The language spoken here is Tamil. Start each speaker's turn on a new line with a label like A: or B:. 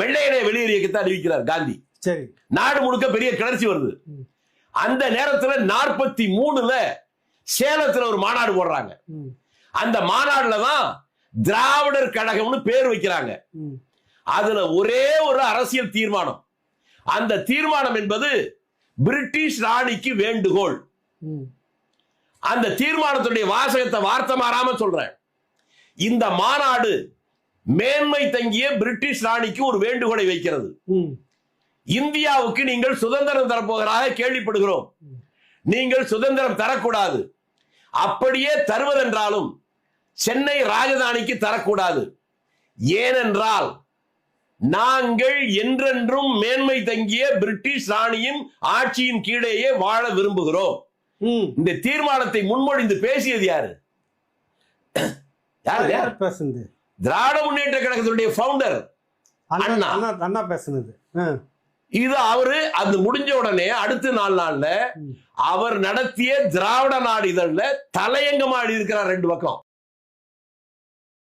A: வெள்ளையனே வெளியேறு இயக்கத்தை அறிவிக்கிறார் காந்தி.
B: சரி.
A: நாடு முழுக்க பெரிய கிளர்ச்சி வருது. அந்த நேரத்துல 43ல சேலத்துல ஒரு மாநாடு போடுறாங்க. அந்த மாநாடுல தான் திராவிடர் கழகம்னு பேர் வைக்கிறாங்க. அதுல ஒரே ஒரு அரசியல் தீர்மானம். அந்த தீர்மானம் என்பது பிரிட்டிஷ் ராணிக்கு வேண்டுகோள். அந்த தீர்மானத்துடைய வாசகத்தை வார்த்தை மாறாம சொல்றேன். இந்த மாநாடு மேன்மை தங்கிய பிரிட்டிஷ் ராணிக்கு ஒரு வேண்டுகோளை வைக்கிறது. இந்தியாவுக்கு நீங்கள் சுதந்திரம் தரப்போவதாக கேள்விப்படுகிறோம். நீங்கள் சுதந்திரம் தரக்கூடாது. அப்படியே தருவதென்றாலும் சென்னை ராஜதானிக்கு தரக்கூடாது. ஏனென்றால் நாங்கள் என்றென்றும் மேன்மை தங்கிய பிரிட்டிஷ் ராணியின் ஆட்சியின் கீழேயே வாழ விரும்புகிறோம். இந்த தீர்மானத்தை முன்மொழிந்து பேசியது யாரு? யார்
B: பேசுனது?
A: திராவிட முன்னேற்ற கழகத்தினுடைய ஃபவுண்டர்
B: அண்ணா பேசுனது.
A: இது அவரு அது முடிஞ்ச உடனே அடுத்த 4 நாள்ல அவர் நடத்திய திராவிட நாடு இதழ்ல தலையங்கமா எழுதி இருக்கிறார் 2 பக்கம்.